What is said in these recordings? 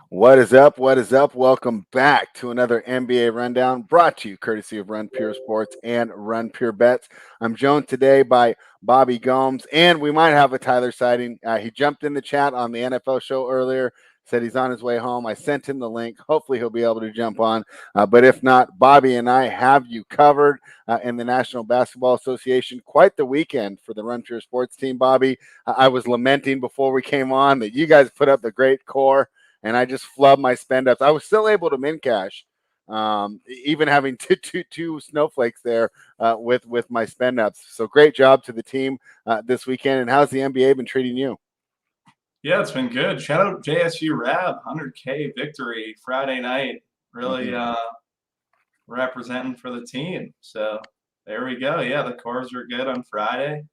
What is up? What is up? Welcome back to another NBA Rundown brought to you courtesy of Run Pure Sports and Run Pure Bets. I'm joined today by Bobby Gomes, and we might have a Tyler sighting. He jumped in the chat on the NFL show earlier, said he's on his way home. I sent him the link. Hopefully, he'll be able to jump on. But if not, Bobby and I have you covered in the National Basketball Association. Quite the weekend for the Run Pure Sports team, Bobby. I was lamenting before we came on that you guys put up the great core and I just flubbed my spend ups. I was still able to min cash, even having two snowflakes there with my spend ups. So great job to the team this weekend. And how's the NBA been treating you? Yeah, it's been good. Shout out JSU Rab, 100K victory Friday night. Really representing for the team. So there we go. Yeah, the cores were good on Friday.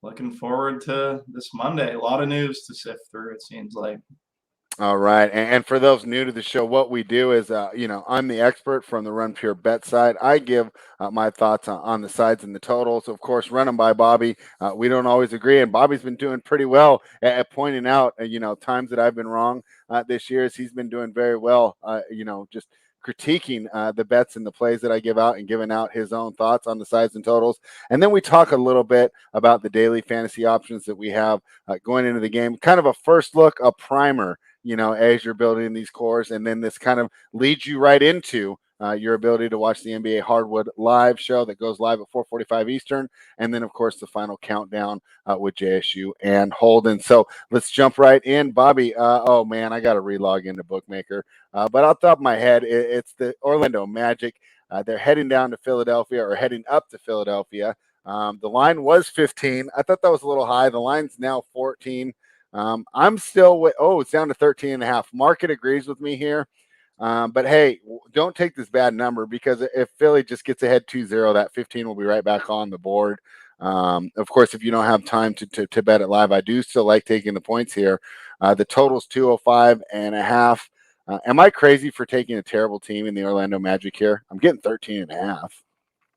Looking forward to this Monday. A lot of news to sift through, it seems like. All right. And for those new to the show, what we do is, I'm the expert from the Run Pure Bet side. I give my thoughts on the sides and the totals. Of course, run them by Bobby. We don't always agree. And Bobby's been doing pretty well at pointing out, times that I've been wrong this year. As he's been doing very well, just critiquing the bets and the plays that I give out and giving out his own thoughts on the sides and totals. And then we talk a little bit about the daily fantasy options that we have going into the game. Kind of a first look, a primer, as you're building these cores. And then this kind of leads you right into your ability to watch the NBA Hardwood live show that goes live at 4:45 Eastern. And then, of course, the final countdown with JSU and Holden. So let's jump right in. Bobby, oh, man, I got to relog into Bookmaker. But off the top of my head, it's the Orlando Magic. They're heading down to Philadelphia or heading up to Philadelphia. The line was 15. I thought that was a little high. The line's now 14. I'm still it's down to 13 and a half. Market agrees with me here. But hey, don't take this bad number because if Philly just gets ahead 2-0, that 15 will be right back on the board. Of course, if you don't have time to bet it live, I do still like taking the points here. The total's 205 and a half. Am I crazy for taking a terrible team in the Orlando Magic here? I'm getting 13 and a half.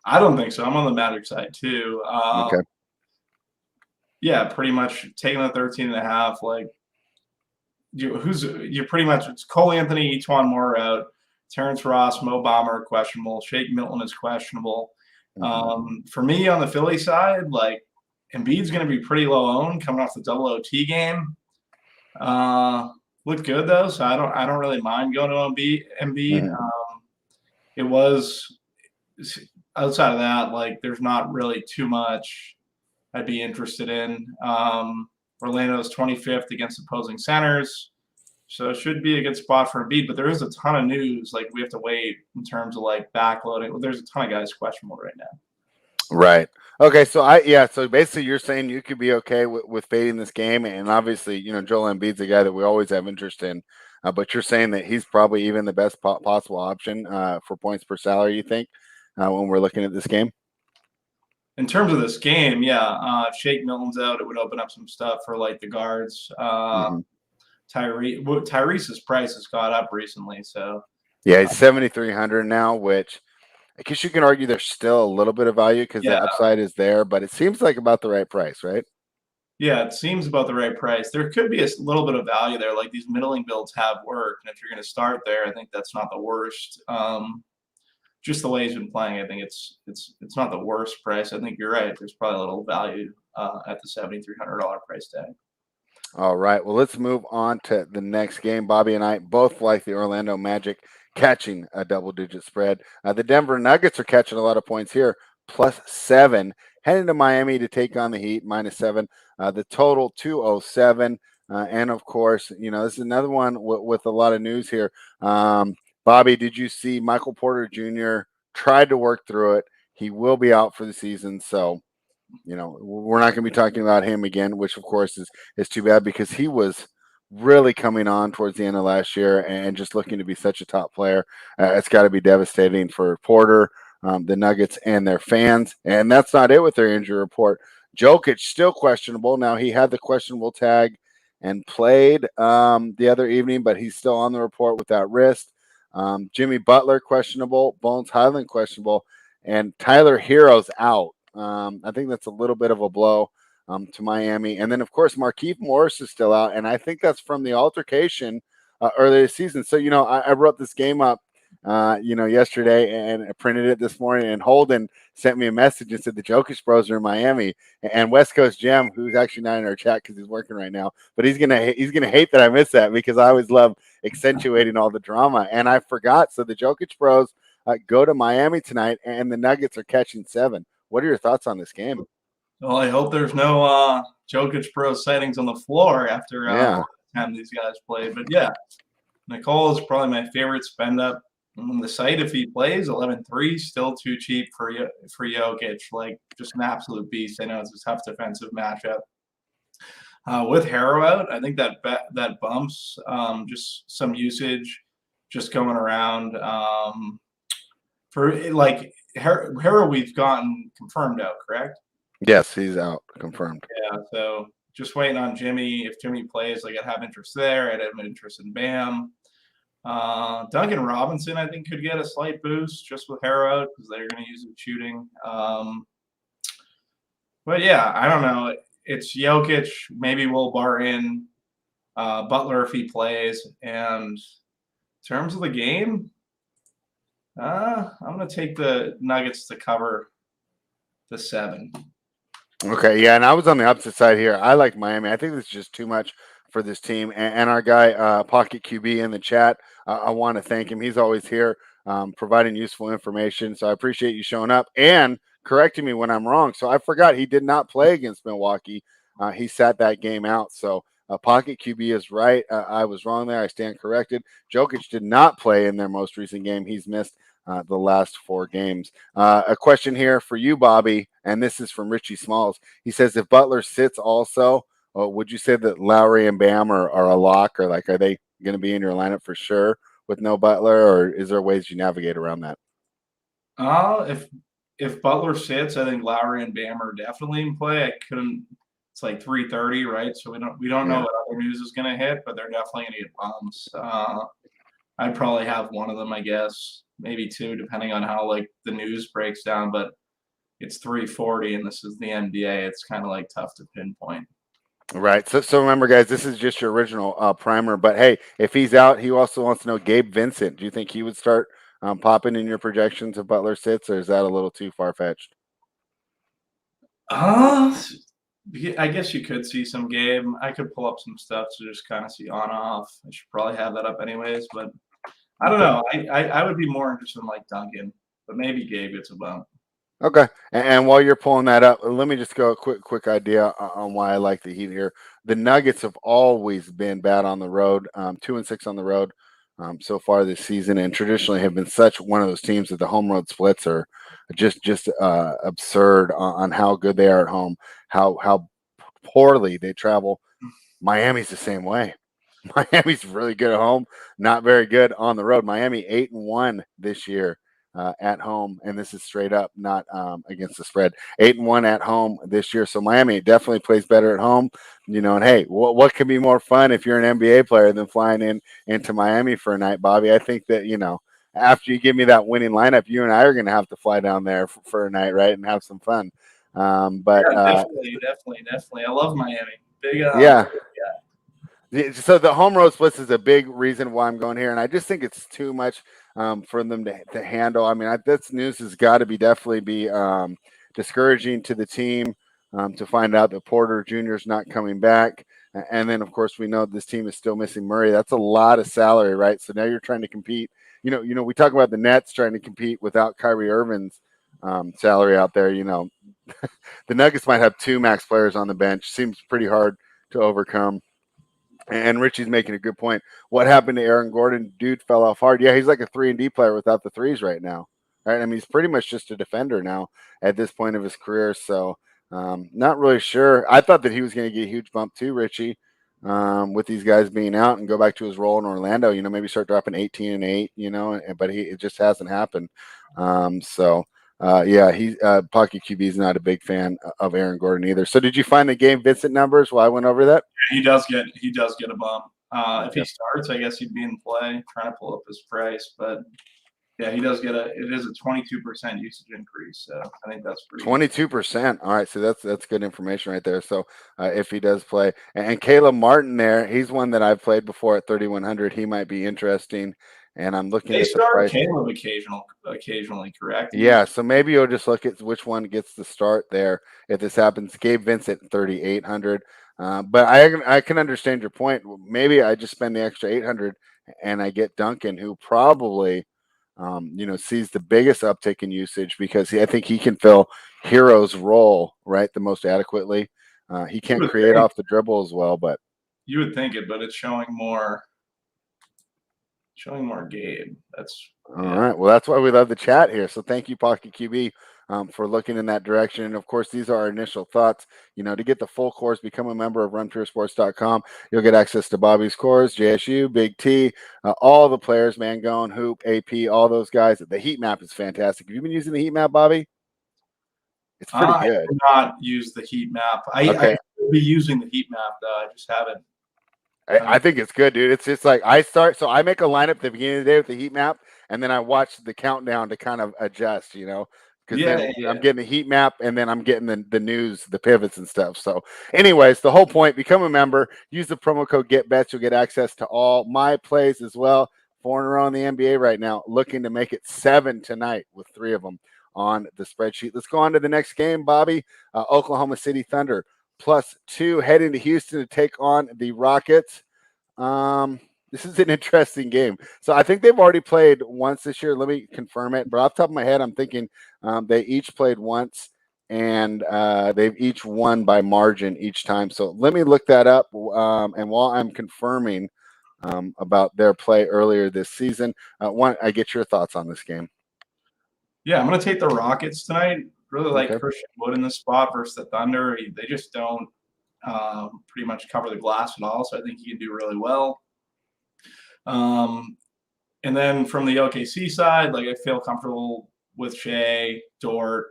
I don't think so. I'm on the Magic side too. Okay. Yeah, pretty much taking the 13 and a half. Like, you're pretty much, it's Cole Anthony, Etuan Moore out, Terrence Ross, Mo Bammer questionable, Shake Milton is questionable. For me on the Philly side, like Embiid's going to be pretty low owned coming off the double OT game. Looked good though, so I don't really mind going to Embiid. It was outside of that, like there's not really too much I'd be interested in. Orlando's 25th against opposing centers. So it should be a good spot for Embiid, but there is a ton of news. Like we have to wait in terms of like backloading. There's a ton of guys questionable right now. Right. Okay. So So basically, you're saying you could be okay with fading this game, and obviously, Joel Embiid's a guy that we always have interest in. But you're saying that he's probably even the best possible option for points per salary. You think when we're looking at this game? In terms of this game, yeah. If Shake Milton's out, it would open up some stuff for like the guards. Tyrese's price has gone up recently, so yeah, he's 7,300 now, which I guess you can argue there's still a little bit of value because the upside is there, but it seems like about the right price, right? Yeah, it seems about the right price. There could be a little bit of value there. Like these middling builds have worked, and if you're going to start there, I think that's not the worst. Just the way he's been playing, I think it's not the worst price. I think you're right. There's probably a little value at the $7,300 price tag. All right. Well, let's move on to the next game. Bobby and I both like the Orlando Magic catching a double-digit spread. The Denver Nuggets are catching a lot of points here, +7. Heading to Miami to take on the Heat, -7. The total 207. And of course, this is another one with a lot of news here. Bobby, did you see Michael Porter Jr. tried to work through it? He will be out for the season, so we're not going to be talking about him again, which of course is too bad because he was really coming on towards the end of last year and just looking to be such a top player. It's got to be devastating for Porter, the Nuggets, and their fans. And that's not it with their injury report. Jokic still questionable. Now he had the questionable tag and played the other evening, but he's still on the report with that wrist. Jimmy Butler questionable, Bones Highland questionable, and Tyler Hero's out. I think that's a little bit of a blow to Miami. And then, of course, Markieff Morris is still out. And I think that's from the altercation earlier this season. So, I wrote this game up, yesterday, and I printed it this morning. And Holden sent me a message and said the Jokic Bros are in Miami, and West Coast Jam, who's actually not in our chat because he's working right now, but he's gonna hate that I missed that because I always love accentuating all the drama, and I forgot. So the Jokic Bros go to Miami tonight, and the Nuggets are catching 7. What are your thoughts on this game? Well, I hope there's no Jokic Pro sightings on the floor after Yeah. time these guys played. But yeah, Nicole is probably my favorite spend up on the site if he plays. 11-3, still too cheap for Jokic. Like, just an absolute beast. I know it's a tough defensive matchup. With Harrow out, I think that bumps just some usage just going around. For like Harrow, we've gotten confirmed out, correct? Yes, he's out, confirmed. Yeah, so just waiting on Jimmy. If Jimmy plays, like, I'd have interest there. I'd have interest in Bam. Duncan Robinson, I think, could get a slight boost just with Harrow out because they're going to use it shooting. But yeah, I don't know. It's Jokic. Maybe we'll bar in Butler if he plays. And in terms of the game, I'm going to take the Nuggets to cover the 7. Okay, yeah, and I was on the opposite side here. I like Miami. I think this is just too much for this team. And our guy, Pocket QB in the chat, I want to thank him. He's always here providing useful information. So I appreciate you showing up and correcting me when I'm wrong. So I forgot he did not play against Milwaukee. He sat that game out. So Pocket QB is right. I was wrong there. I stand corrected. Jokic did not play in their most recent game. He's missed the last 4 games. A question here for you, Bobby, and this is from Richie Smalls. He says, if Butler sits also, would you say that Lowry and Bam are a lock, or like, are they going to be in your lineup for sure with no Butler, or is there ways you navigate around that? If Butler sits, I think Lowry and Bam are definitely in play. It's like 3:30, right? So we don't know what other news is going to hit, but they're definitely going to get bumps. I'd probably have one of them, I guess, maybe 2, depending on how like the news breaks down. But it's 3:40, and this is the NBA. It's kind of like tough to pinpoint. Right. So remember, guys, this is just your original primer. But hey, if he's out, he also wants to know Gabe Vincent. Do you think he would start popping in your projections if Butler sits, or is that a little too far fetched? I guess you could see some Gabe. I could pull up some stuff to just kind of see on off. I should probably have that up anyways, but I don't know. I would be more interested in like Duncan, but maybe Gabe gets a bump. Okay. And while you're pulling that up, let me just go a quick idea on why I like the Heat here. The Nuggets have always been bad on the road, 2-6 on the road so far this season, and traditionally have been such one of those teams that the home road splits are just absurd on how good they are at home, how poorly they travel. Miami's the same way. Miami's really good at home, not very good on the road. Miami 8-1 this year at home, and this is straight up, not against the spread. 8-1 at home this year, so Miami definitely plays better at home. And hey, what can be more fun if you're an NBA player than flying into Miami for a night, Bobby? I think that after you give me that winning lineup, you and I are going to have to fly down there for a night, right, and have some fun. But yeah, definitely. I love Miami. Big yeah. So the home road splits is a big reason why I'm going here, and I just think it's too much for them to handle. I mean, this news has got to definitely be discouraging to the team to find out that Porter Jr. is not coming back, and then of course we know this team is still missing Murray. That's a lot of salary, right? So now you're trying to compete. We talk about the Nets trying to compete without Kyrie Irving's salary out there. The Nuggets might have 2 max players on the bench. Seems pretty hard to overcome. And Richie's making a good point. What happened to Aaron Gordon? Dude fell off hard. Yeah, he's like a 3-and-D player without the threes right now. Right? I mean, he's pretty much just a defender now at this point of his career. So, not really sure. I thought that he was going to get a huge bump too, Richie, with these guys being out and go back to his role in Orlando. Maybe start dropping 18 and 8. But it just hasn't happened. He Pocket QB is not a big fan of Aaron Gordon either. So did you find the Gabe Vincent numbers while I went over that? He does get a bump. If he starts, I guess he'd be in play. Trying to pull up his price, but Yeah, he does get it is a 22% usage increase. So I think that's pretty good. 22%. All right, so that's good information right there. So if he does play, and Caleb Martin there, he's one that I've played before at 3,100. He might be interesting. And I'm looking They at the start price. Caleb occasionally, correct? Yeah, so maybe you'll just look at which one gets the start there if this happens. Gabe Vincent 3,800, but I can understand your point. Maybe I just spend the extra 800 and I get Duncan, who probably sees the biggest uptick in usage because I think he can fill Hero's role right the most adequately. He You can't would create think off the dribble as well, but you would think it, but it's showing more Gabe. That's all yeah. right. Well, that's why we love the chat here. So thank you, Pocket QB, for looking in that direction. And of course, these are our initial thoughts. To get the full course, become a member of runpuresports.com. You'll get access to Bobby's course, JSU, Big T, all the players, Mangone, Hoop, AP, all those guys. The heat map is fantastic. Have you been using the heat map, Bobby? It's pretty I good. do not use the heat map. I Okay. should be using the heat map though. I just haven't. I think it's good, dude. It's just like so I make a lineup at the beginning of the day with the heat map, and then I watch the countdown to kind of adjust, because Yeah, then I'm yeah. getting the heat map, and then I'm getting the news, the pivots and stuff. So, anyways, the whole point: become a member, use the promo code GetBets, you'll get access to all my plays as well. 4 in a row in the NBA right now, looking to make it 7 tonight with 3 of them on the spreadsheet. Let's go on to the next game, Bobby. Oklahoma City Thunder +2 heading to Houston to take on the Rockets. This is an interesting game. So I think they've already played once this year. Let me confirm it. But off the top of my head, I'm thinking they each played once, and they've each won by margin each time. So let me look that up. And while I'm confirming about their play earlier this season, I get your thoughts on this game. Yeah, I'm gonna take the Rockets tonight. Really like Okay. Christian Wood in the spot versus the Thunder. They just don't pretty much cover the glass at all, so I think he can do really well. And then from the OKC side, like I feel comfortable with Shea, Dort.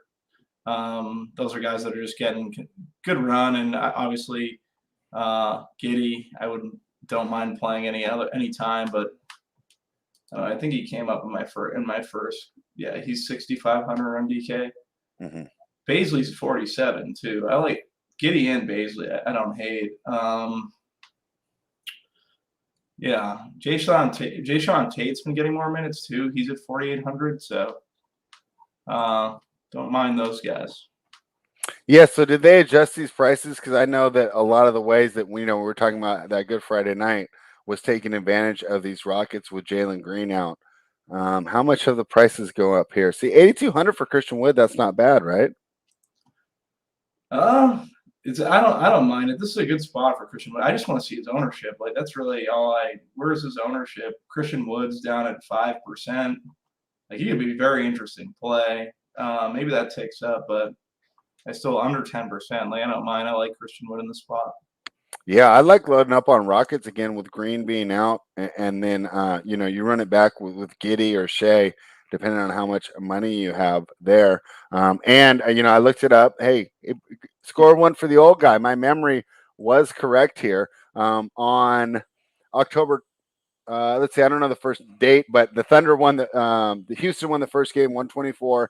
Those are guys that are just getting good run, and obviously Giddy. Don't mind playing any time, but I think he came up in my first. Yeah, he's 6,500 MDK. Mm-hmm. Baisley's 47 too. I like Giddy and Baisley. I don't hate. Yeah, Jayshawn Tate's been getting more minutes too. He's at 4,800, so don't mind those guys. Yeah, so did they adjust these prices? Because I know that a lot of the ways that we were talking about that Good Friday night was taking advantage of these Rockets with Jalen Green out. How much of the prices go up here? See, 8,200 for Christian Wood. That's not bad, right? I don't mind it. This is a good spot for Christian Wood. I just want to see his ownership. Like that's really all where's his ownership? Christian Wood's down at 5%. Like he could be very interesting play. Maybe that takes up, but I still under 10%. Like I don't mind. I like Christian Wood in the spot. Yeah, I like loading up on Rockets again with Green being out, and then you run it back with Giddy or Shea, depending on how much money you have there. I looked it up. Hey, score one for the old guy. My memory was correct here. On October, let's see, I don't know the first date, but the Thunder won the Houston won the first game 124-91.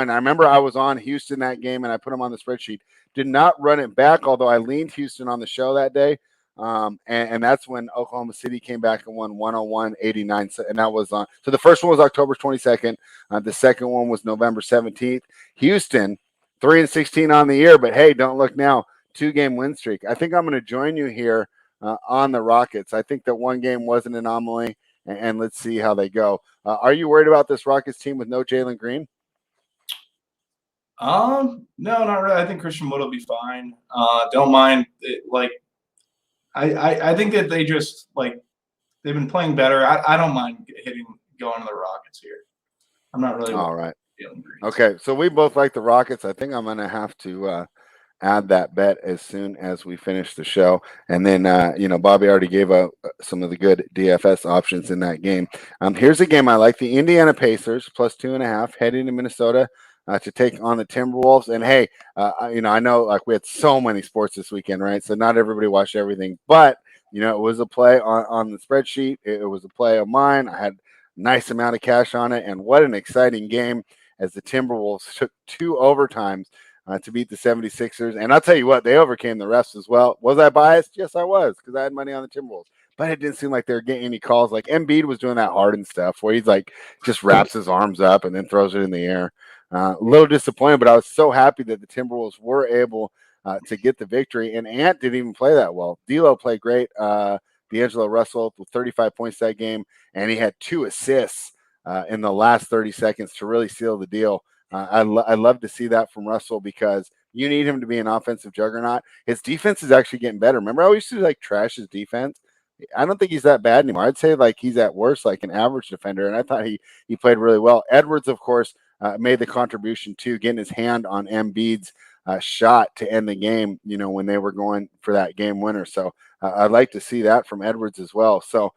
I remember I was on Houston that game and I put them on the spreadsheet. Did not run it back, although I leaned Houston on the show that day. And that's when Oklahoma City came back and won 101-89. And that was on. So the first one was October 22nd. The second one was November 17th. Houston, 3-16 on the year, but hey, don't look now. 2-game win streak. I think I'm going to join you here on the Rockets. I think that one game was an anomaly, and let's see how they go. Are you worried about this Rockets team with no Jalen Green? No, not really. I think Christian Wood will be fine. Don't mind it, like I think that they just they've been playing better. I don't mind going to the Rockets here. I'm not really All right. feeling Green. Okay, so we both like the Rockets. I think I'm going to have to add that bet as soon as we finish the show. And then, Bobby already gave out some of the good DFS options in that game. Here's a game I like: the Indiana Pacers +2.5 heading to Minnesota to take on the Timberwolves. And hey, I know like we had so many sports this weekend, right? So not everybody watched everything, but it was a play on the spreadsheet. It was a play of mine. I had nice amount of cash on it. And what an exciting game as the Timberwolves took 2 overtimes to beat the 76ers. And I'll tell you what, they overcame the refs as well. Was I biased? Yes, I was, because I had money on the Timberwolves. But it didn't seem like they were getting any calls. Like Embiid was doing that Harden stuff where he's like just wraps his arms up and then throws it in the air. A little disappointed, but I was so happy that the Timberwolves were able to get the victory. And Ant didn't even play that well. D'Lo played great. D'Angelo Russell with 35 points that game, and he had 2 assists in the last 30 seconds to really seal the deal. I love to see that from Russell because you need him to be an offensive juggernaut. His defense is actually getting better. Remember, I used to like trash his defense. I don't think he's that bad anymore. I'd say like he's at worst like an average defender, and I thought he played really well. Edwards, of course, made the contribution too, getting his hand on Embiid's shot to end the game. You know, when they were going for that game winner. So I'd like to see that from Edwards as well. So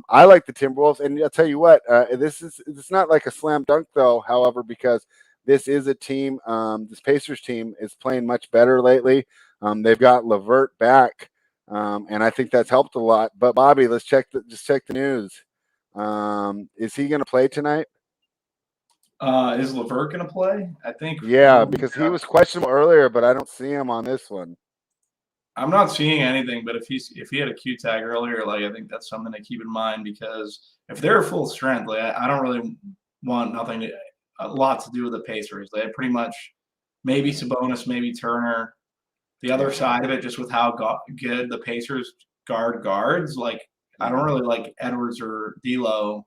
I like the Timberwolves, and I'll tell you what, it's not like a slam dunk though. However, because this is a team, this Pacers team is playing much better lately. They've got LeVert back, and I think that's helped a lot. But Bobby, let's check the news. Is he going to play tonight? Is LeVert going to play? I think. Yeah, because he was questionable earlier, but I don't see him on this one. I'm not seeing anything, but if he had a Q tag earlier, like I think that's something to keep in mind because if they're full strength, like I don't really want a lot to do with the Pacers. They pretty much maybe Sabonis, maybe Turner. The other side of it, just with how good the Pacers guards, like I don't really like Edwards or D'Lo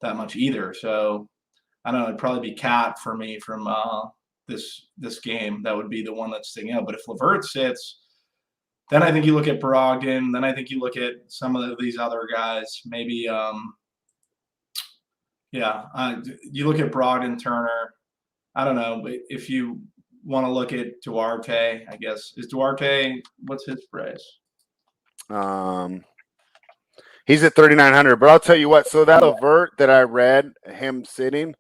that much either. So I don't know. It'd probably be Cat for me from this game. That would be the one that's sticking out. But if LeVert sits, then I think you look at Brogdon. Then I think you look at some of these other guys. Maybe, you look at Brogdon, Turner. I don't know. But if you want to look at Duarte, I guess. Is Duarte, what's his price? He's at 3,900. But I'll tell you what. So that LeVert that I read him sitting,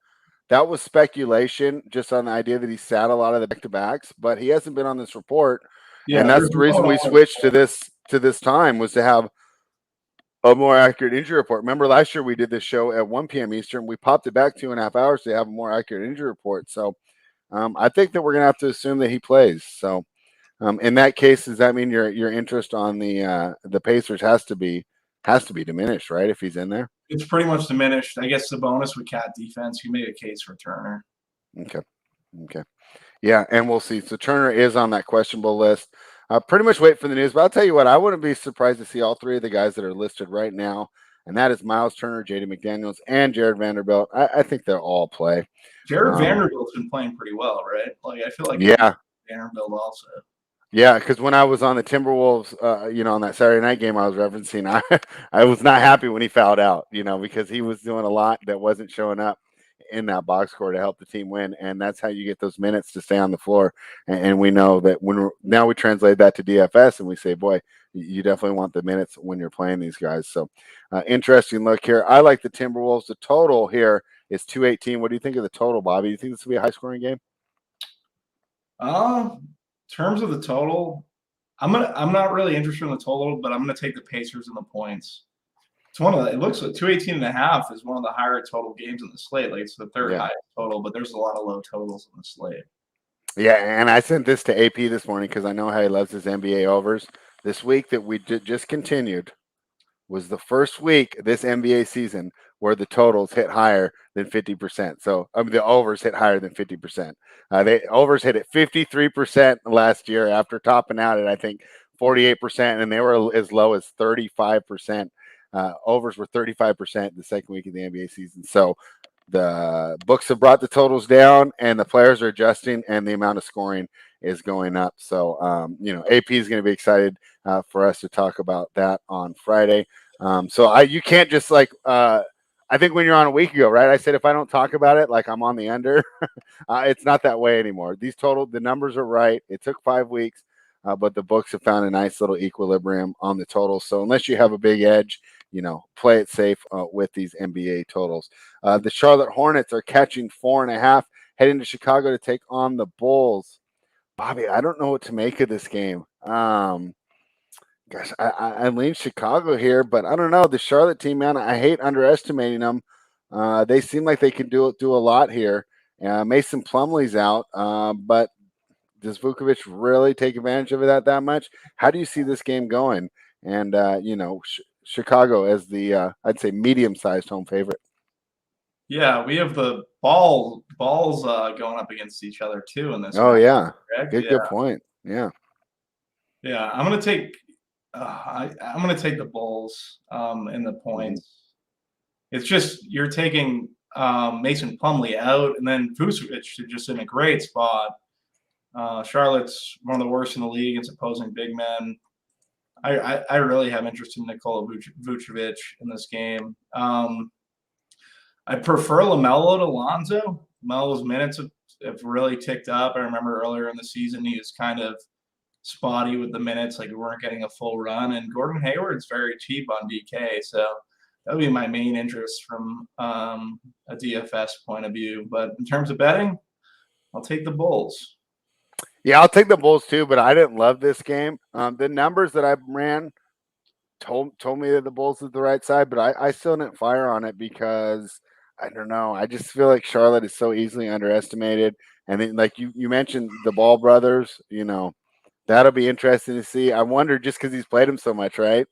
that was speculation just on the idea that he sat a lot of the back-to-backs, but he hasn't been on this report. Yeah, and that's the reason we switched to this time was to have a more accurate injury report. Remember last year we did this show at 1 p.m. Eastern. We popped it back 2.5 hours to have a more accurate injury report. So I think that we're going to have to assume that he plays. So in that case, does that mean your interest on the Pacers has to be diminished, right? If he's in there, it's pretty much diminished. I guess the bonus with Cat defense, you made a case for Turner. Okay. Yeah, and we'll see. So Turner is on that questionable list. Pretty much wait for the news. But I'll tell you what, I wouldn't be surprised to see all 3 of the guys that are listed right now, and that is Miles Turner, J.D. McDaniels, and Jared Vanderbilt. I think they'll all play. Jared Vanderbilt's been playing pretty well, right? Like I feel like Vanderbilt also. Yeah, because when I was on the Timberwolves, on that Saturday night game I was referencing, I was not happy when he fouled out, because he was doing a lot that wasn't showing up in that box score to help the team win, and that's how you get those minutes to stay on the floor. And we know that now we translate that to DFS, and we say, boy, you definitely want the minutes when you're playing these guys. So, interesting look here. I like the Timberwolves. The total here is 218. What do you think of the total, Bobby? Do you think this will be a high scoring game? Terms of the total, I'm not really interested in the total, but I'm gonna take the Pacers and the points. It looks like 218.5 is one of the higher total games in the slate. Like it's the third highest total, but there's a lot of low totals in the slate. Yeah, and I sent this to AP this morning because I know how he loves his NBA overs. This week that we just continued was the first week this NBA season where the totals hit higher than 50%. So the overs hit higher than 50%. They overs hit at 53% last year after topping out at I think 48%, and they were as low as 35%. Overs were 35% the second week of the NBA season. So the books have brought the totals down, and the players are adjusting, and the amount of scoring is going up. So, AP is going to be excited for us to talk about that on Friday. You can't just I think when you're on a week ago, right? I said if I don't talk about it, like I'm on the under. It's not that way anymore. The numbers are right. It took 5 weeks, but the books have found a nice little equilibrium on the totals. So unless you have a big edge, play it safe with these NBA totals. The Charlotte Hornets are catching 4.5, heading to Chicago to take on the Bulls. Bobby, I don't know what to make of this game. I lean Chicago here, but I don't know. The Charlotte team, man, I hate underestimating them, They seem like they can do a lot here. Mason Plumlee's out, but does Vukovic really take advantage of that much? How do you see this game going? And Chicago as the I'd say medium-sized home favorite. Yeah, we have the balls going up against each other too in this Oh match. yeah, Correct? good point. Yeah. Yeah. I'm gonna take. I'm gonna take the Bulls in the points. It's just you're taking Mason Plumlee out, and then Vucevic is just in a great spot. Charlotte's one of the worst in the league against opposing big men. I really have interest in Nikola Vucevic in this game. I prefer LaMelo to Lonzo. LaMelo's minutes have really ticked up. I remember earlier in the season he was kind of spotty with the minutes, like we weren't getting a full run. And Gordon Hayward's very cheap on DK, so that would be my main interest from a DFS point of view. But in terms of betting, I'll take the Bulls. Yeah, I'll take the Bulls too, but I didn't love this game. The numbers that I ran told me that the Bulls is the right side, but I still didn't fire on it because I don't know. I just feel like Charlotte is so easily underestimated. And then, like you mentioned, the Ball brothers, that'll be interesting to see. I wonder just because he's played him so much, right?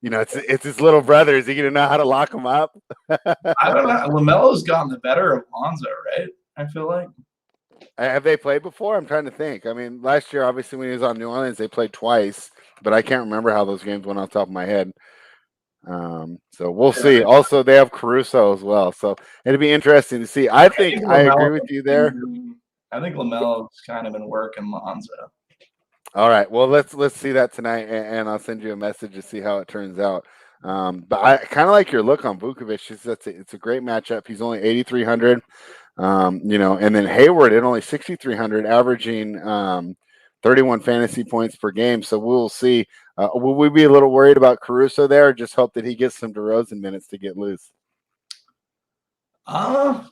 It's his little brother. Is he going to know how to lock him up? I don't know. LaMelo's gotten the better of Lonzo, right? I feel like. Have they played before? I'm trying to think. I mean, last year, obviously, when he was on New Orleans, they played twice, but I can't remember how those games went off the top of my head. So we'll see. Also, they have Caruso as well, so it'll be interesting to see. I think I agree with you there. I think LaMelo's kind of been working Lonzo. All right. Well, let's see that tonight, and I'll send you a message to see how it turns out. But I kind of like your look on Vukovic. It's a great matchup. He's only 8,300. And then Hayward at only 6,300, averaging 31 fantasy points per game. So we'll see. Will we be a little worried about Caruso there? Or just hope that he gets some DeRozan minutes to get loose. I'm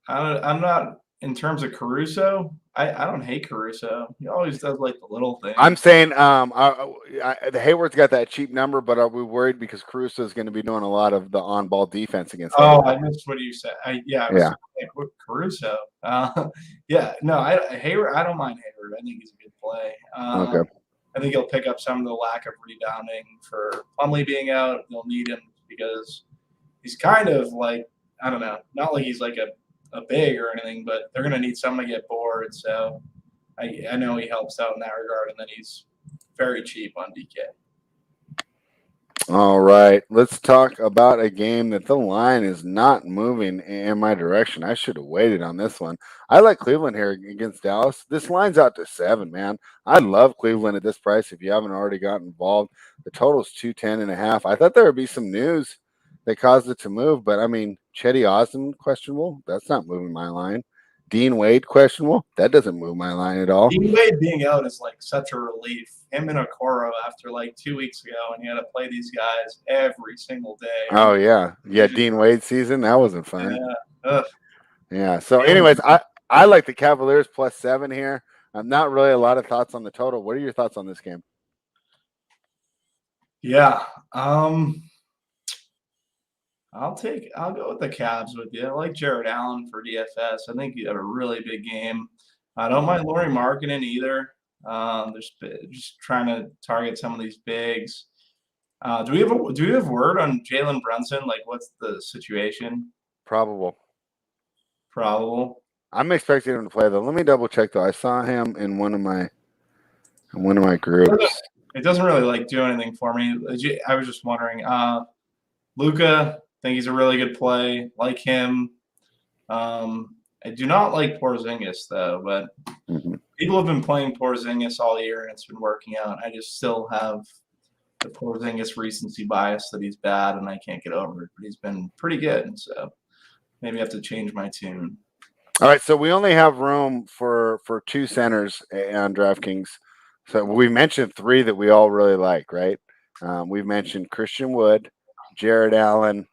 not in terms of Caruso. I don't hate Caruso. He always does like the little things. I'm saying the Hayward's got that cheap number, but are we worried because Caruso is going to be doing a lot of the on-ball defense against Hayward? I missed what you said. I was like, Caruso. Hayward. I don't mind Hayward. I think he's a good play. Okay. I think he'll pick up some of the lack of rebounding for Plumlee being out. They'll need him because he's kind of like, I don't know, not like he's like a big or anything, but they're going to need someone to get bored. So I know he helps out in that regard, and then he's very cheap on DK. All right, let's talk about a game that the line is not moving in my direction. I should have waited on this one. I like Cleveland here against Dallas. This line's out to 7, man. I love Cleveland at this price. If you haven't already gotten involved, the total's 210.5. I thought there would be some news that caused it to move, but I mean, Chetty Osman questionable. That's not moving my line. Dean Wade questionable. That doesn't move my line at all. Dean Wade being out is like such a relief. Him and Okoro after like 2 weeks ago, and he had to play these guys every single day. Oh yeah. Dean Wade season, that wasn't fun. Yeah. So anyways, I like the Cavaliers +7 here. I'm not really a lot of thoughts on the total. What are your thoughts on this game? Yeah. I'll go with the Cavs with you. I like Jared Allen for DFS. I think he had a really big game. I don't mind Lauri Markkanen either. Just trying to target some of these bigs. Do we have word on Jalen Brunson? Like, what's the situation? Probable. I'm expecting him to play though. Let me double check though. I saw him in one of my groups. It doesn't really like do anything for me. I was just wondering. Luka, think he's a really good play. Like him. I do not like Porzingis though, but people have been playing Porzingis all year and it's been working out. I just still have the Porzingis recency bias that he's bad and I can't get over it. But he's been pretty good, so maybe I have to change my tune. All right, so we only have room for 2 centers on DraftKings. So we mentioned 3 that we all really like, right? We've mentioned Christian Wood, Jared Allen,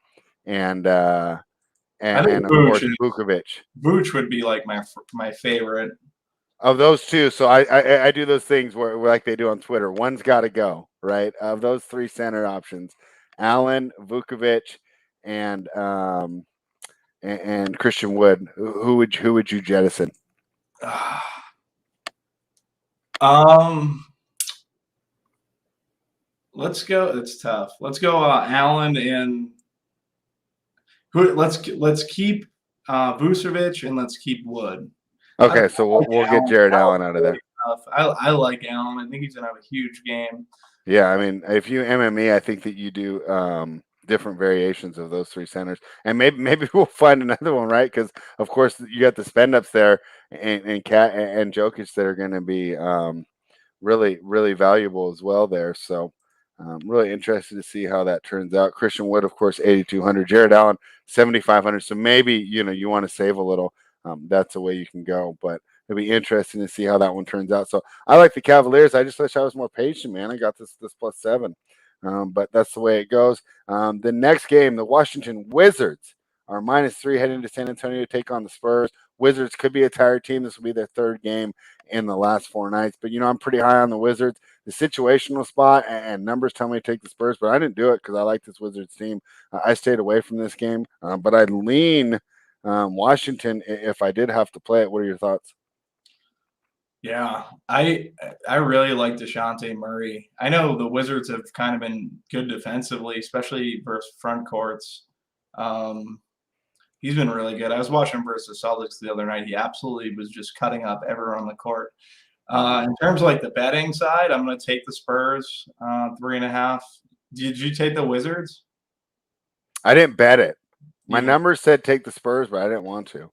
and of course Vukovic. Vuce would be like my favorite of those 2. So I do those things where like they do on Twitter. One's got to go, right? Of those 3 center options, Allen, Vukovic, and and Christian Wood. Who would you jettison? Let's go. It's tough. Let's go Allen and who? Let's keep Vucevic and let's keep Wood. Okay, so we'll get Jared Allen out of there. I like Allen. I think he's gonna have a huge game. Yeah, I mean, if you MME, I think that you do different variations of those three centers, and maybe we'll find another one, right? Because of course you got the spend ups there, and Cat and Jokic that are going to be really valuable as well there. So really interested to see how that turns out. Christian Wood, of course, 8,200. Jared Allen, 7,500. So maybe you want to save a little. That's the way you can go, but it'll be interesting to see how that one turns out. So I like the Cavaliers. I just wish I was more patient, man. I got this +7, but that's the way it goes. The next game, the Washington Wizards are -3 heading to San Antonio to take on the Spurs. Wizards could be a tired team. This will be their third game in the last 4 nights, but I'm pretty high on the Wizards. The situational spot and numbers tell me to take the Spurs, but I didn't do it because I like this Wizards team. I stayed away from this game, but I'd lean Washington if I did have to play it. What are your thoughts? Yeah, I really like DeJounte Murray. I know the Wizards have kind of been good defensively, especially versus front courts. He's been really good. I was watching him versus the Celtics the other night. He absolutely was just cutting up everyone on the court. In terms of like the betting side, I'm going to take the Spurs 3.5. Did you take the Wizards? I didn't bet it. My numbers said take the Spurs, but I didn't want to.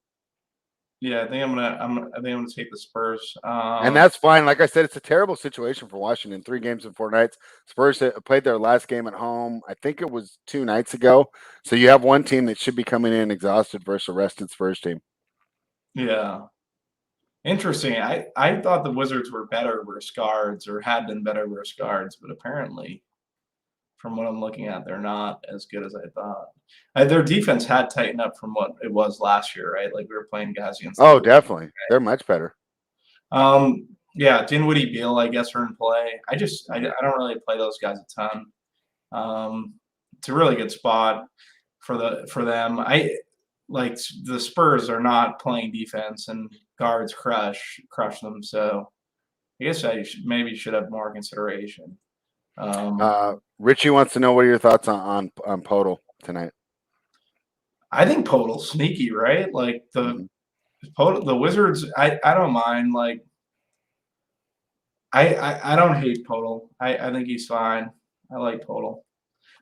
Yeah, I think I'm gonna take the Spurs. And that's fine. Like I said, it's a terrible situation for Washington. 3 games in 4 nights. Spurs played their last game at home. I think it was 2 nights ago. So you have one team that should be coming in exhausted versus a rested Spurs team. Yeah. Interesting. I thought the Wizards were better versus guards or had been better versus guards, but apparently, from what I'm looking at, they're not as good as I thought. Their defense had tightened up from what it was last year, right? Like we were playing guys against. Oh, definitely. Right? They're much better. Yeah, Dinwiddie, Beal, I guess, are in play. I don't really play those guys a ton. It's a really good spot for them. I like the Spurs are not playing defense and guards crush them. So I guess I should have more consideration. Richie wants to know what are your thoughts on Podol tonight. I think Podol's sneaky, right? Like the Wizards. I don't mind. Like I don't hate Podol. I think he's fine. I like Podol.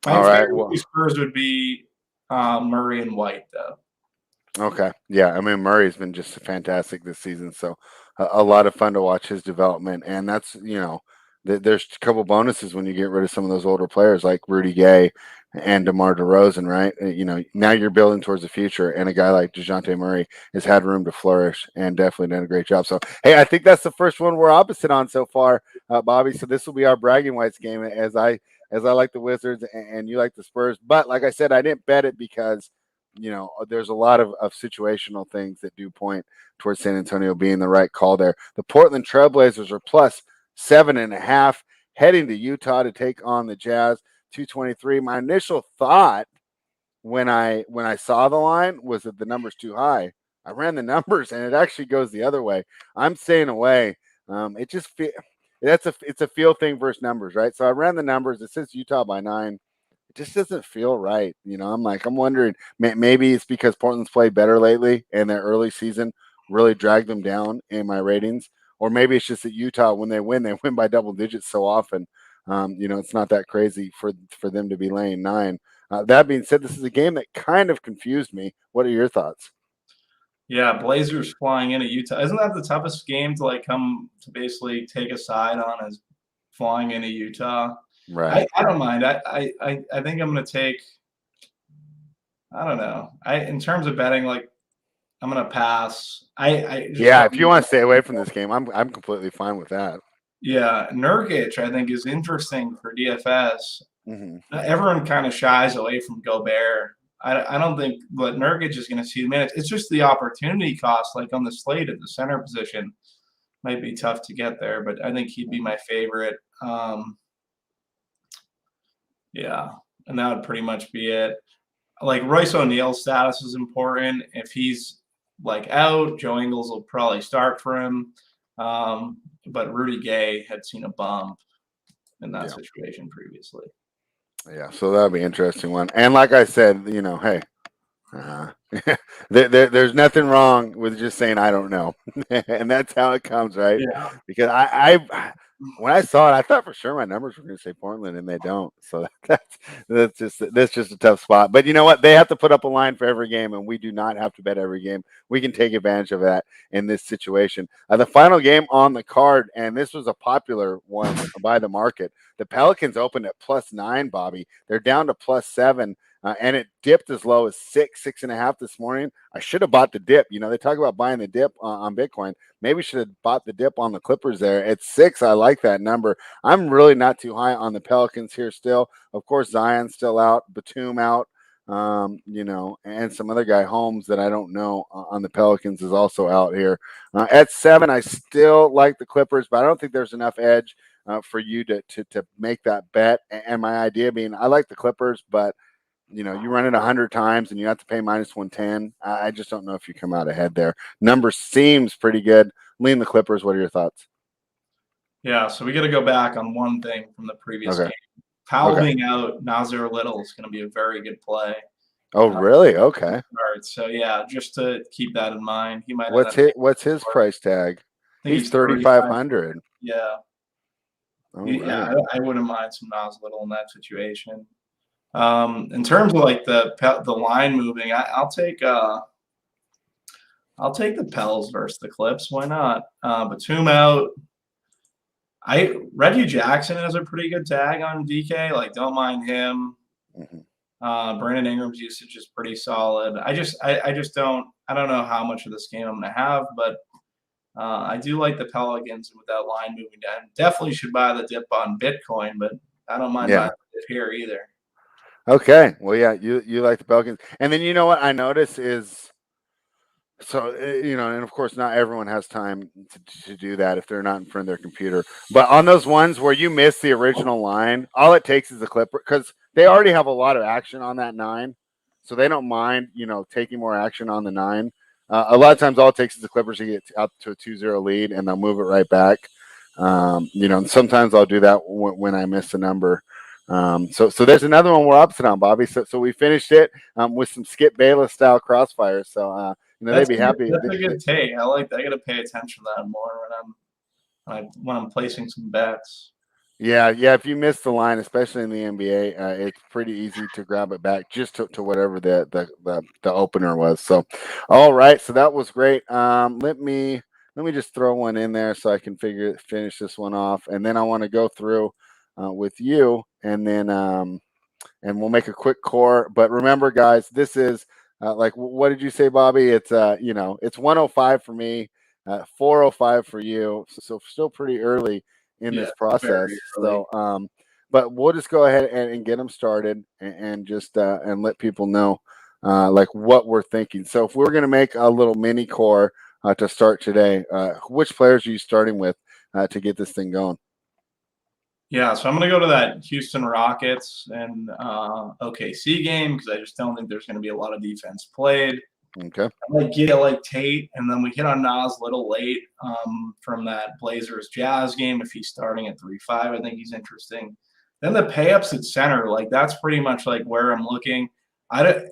My favorite Spurs would be Murray and White, though. Okay. Yeah. I mean, Murray's been just fantastic this season. So a lot of fun to watch his development. And that's, there's a couple bonuses when you get rid of some of those older players like Rudy Gay and DeMar DeRozan, right? Now you're building towards the future. And a guy like DeJounte Murray has had room to flourish and definitely done a great job. So, hey, I think that's the first one we're opposite on so far, Bobby. So this will be our bragging rights game as I like the Wizards and you like the Spurs. But like I said, I didn't bet it because there's a lot of situational things that do point towards San Antonio being the right call there. The Portland Trailblazers are +7.5 heading to Utah to take on the Jazz. 223. My initial thought when I saw the line was that the number's too high. I ran the numbers and it actually goes the other way. I'm staying away. It just it's a feel thing versus numbers, right? So I ran the numbers. It says Utah by 9. It just doesn't feel right. I'm wondering, maybe it's because Portland's played better lately and their early season really dragged them down in my ratings. Or maybe it's just that Utah, when they win by double digits so often. It's not that crazy for them to be laying 9. That being said, this is a game that kind of confused me. What are your thoughts? Yeah, Blazers flying into Utah. Isn't that the toughest game to come to basically take a side on is flying into Utah? Right. I don't mind. I think I'm going to take. I don't know. In terms of betting, I'm going to pass. If you want to stay away from this game, I'm completely fine with that. Yeah, Nurkic I think is interesting for DFS. Mm-hmm. Everyone kind of shies away from Gobert. I don't think, but Nurkic is going to see the minutes. It's just the opportunity cost, like on the slate at the center position, might be tough to get there. But I think he'd be my favorite. Yeah, and that would pretty much be it. like Royce O'Neal's status is important. If he's like out, Joe Ingles will probably start for him. But Rudy Gay had seen a bump in that situation previously. Yeah, so that'll be an interesting one. And like I said, hey, there's nothing wrong with just saying I don't know, and that's how it comes, right? Yeah. Because when I saw it, I thought for sure my numbers were going to say Portland, and they don't. So that's just a tough spot. But you know what? They have to put up a line for every game, and we do not have to bet every game. We can take advantage of that in this situation. The final game on the card, and this was a popular one by the market. The Pelicans opened at +9, Bobby. They're down to +7. And it dipped as low as 6.5 this morning. I should have bought the dip. They talk about buying the dip on Bitcoin. Maybe should have bought the dip on the Clippers there. At 6, I like that number. I'm really not too high on the Pelicans here still. Of course, Zion's still out, Batum out, and some other guy, Holmes, that I don't know on the Pelicans is also out here. At 7, I still like the Clippers, but I don't think there's enough edge for you to make that bet. And my idea being I like the Clippers, but you run it 100 times and you have to pay -110. I just don't know if you come out ahead there. Number seems pretty good. Lean the Clippers. What are your thoughts? Yeah, so we got to go back on one thing from the previous game. Powell being out, Nasir Little is going to be a very good play. Oh, really? Okay. So yeah, just to keep that in mind. He might. What's his price tag? He's 3,500. Yeah. Yeah, I wouldn't mind some Nas Little in that situation. In terms of like the line moving, I'll take the Pels versus the Clips. Why not? Batum out. Reggie Jackson has a pretty good tag on DK. Like, don't mind him. Mm-hmm. Brandon Ingram's usage is pretty solid. I don't know how much of this game I'm gonna have, but I do like the Pelicans with that line moving down. Definitely should buy the dip on Bitcoin, but I don't mind buying the dip here either. Okay. Well, yeah, you like the Pelicans. And then you know what I notice is so, and of course, not everyone has time to do that if they're not in front of their computer. But on those ones where you miss the original line, all it takes is a Clipper because they already have a lot of action on that 9. So they don't mind, taking more action on the 9. A lot of times, all it takes is the Clippers to get out to a 2-0 lead and they'll move it right back. And sometimes I'll do that when I miss a number. So there's another one we're opposite on, Bobby. So we finished it with some Skip Bayless style crossfires. So they'd be happy. That's a good take. I got to pay attention to that more when I'm placing some bets. Yeah. If you miss the line, especially in the NBA, it's pretty easy to grab it back just to whatever the opener was. So, all right. So that was great. Let me just throw one in there so I can finish this one off, and then I want to go through with you, and then and we'll make a quick core. But remember, guys, this is like what did you say, Bobby? It's it's 105 for me, 405 for you. So still pretty early in this process. So but we'll just go ahead and get them started and just and let people know like what we're thinking. So if we're going to make a little mini core to start today, which players are you starting with to get this thing going? Yeah, so I'm going to go to that Houston Rockets and OKC game because I just don't think there's going to be a lot of defense played. Okay. I like Tate, and then we hit on Nas Little late from that Blazers Jazz game. If he's starting at 3-5, I think he's interesting. Then the pay-ups at center, like that's pretty much like where I'm looking. I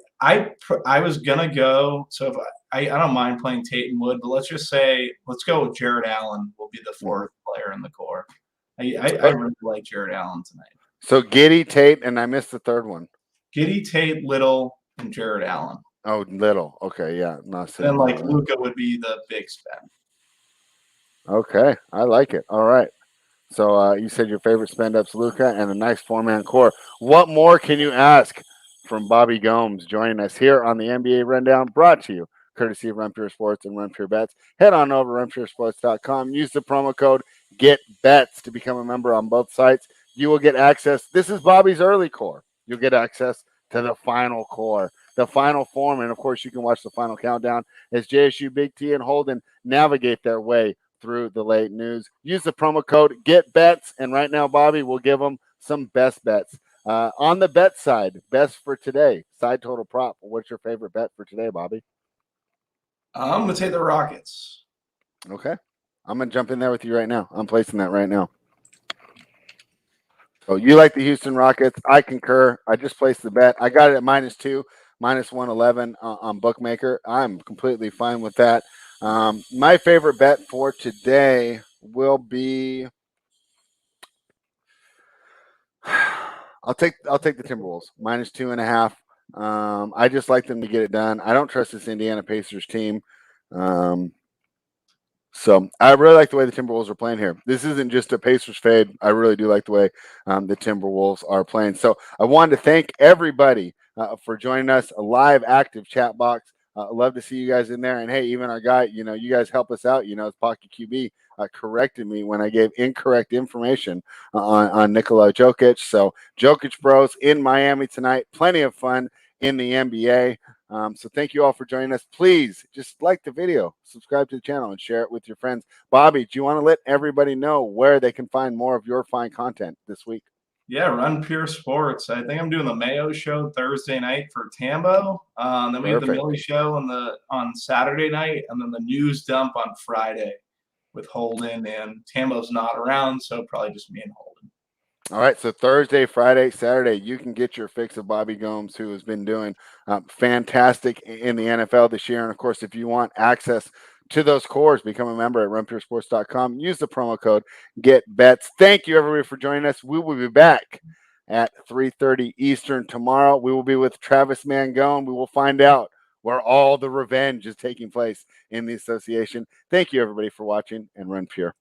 was gonna go, so if I don't mind playing Tate and Wood, but let's go with Jared Allen will be the fourth player in the core. I really like Jared Allen tonight. So Giddey, Tate, and I missed the third one. Giddey, Tate, Little, and Jared Allen. Oh, Little. Okay, yeah. And like Luka would be the big spend. Okay, I like it. All right. So you said your favorite spend up's Luka and a nice 4-man core. What more can you ask from Bobby Gomes joining us here on the NBA Rundown, brought to you courtesy of Run Pure Sports and Run Pure Bets. Head on over to runpuresports.com. Use the promo code GETBETS to become a member on both sites. You will get access. This is Bobby's early core. You'll get access to the final core, the final form. And, of course, you can watch the final countdown as JSU, Big T, and Holden navigate their way through the late news. Use the promo code GETBETS. And right now, Bobby will give them some best bets. On the bet side, best for today, side total prop. What's your favorite bet for today, Bobby? I'm gonna take the Rockets. Okay. I'm going to jump in there with you right now. I'm placing that right now. So you like the Houston Rockets. I concur. I just placed the bet. I got it at -2, -111 on Bookmaker. I'm completely fine with that. My favorite bet for today will be I'll take the Timberwolves -2.5. I just like them to get it done. I don't trust this Indiana Pacers team. So I really like the way the Timberwolves are playing here. This isn't just a Pacers fade. I really do like the way the Timberwolves are playing. So I wanted to thank everybody for joining us. A live, active chat box. Love to see you guys in there. And hey, even our guy, you guys help us out. As Pocket QB corrected me when I gave incorrect information on Nikola Jokic. So Jokic Bros in Miami tonight. Plenty of fun in the NBA. So thank you all for joining us. Please just like the video, subscribe to the channel, and share it with your friends. Bobby, do you want to let everybody know where they can find more of your fine content this week? Yeah, Run Pure Sports. I think I'm doing the Mayo show Thursday night for Tambo. Then we have the Millie show on Saturday night, and then the news dump on Friday with Holden. And Tambo's not around, so probably just me and Holden. All right, so Thursday, Friday, Saturday, you can get your fix of Bobby Gomes, who has been doing fantastic in the NFL this year. And of course, if you want access to those cores, become a member at runpuresports.com. Use the promo code GETBETS. Thank you, everybody, for joining us. We will be back at 3:30 Eastern tomorrow. We will be with Travis Mangone. We will find out where all the revenge is taking place in the association. Thank you, everybody, for watching, and Run Pure.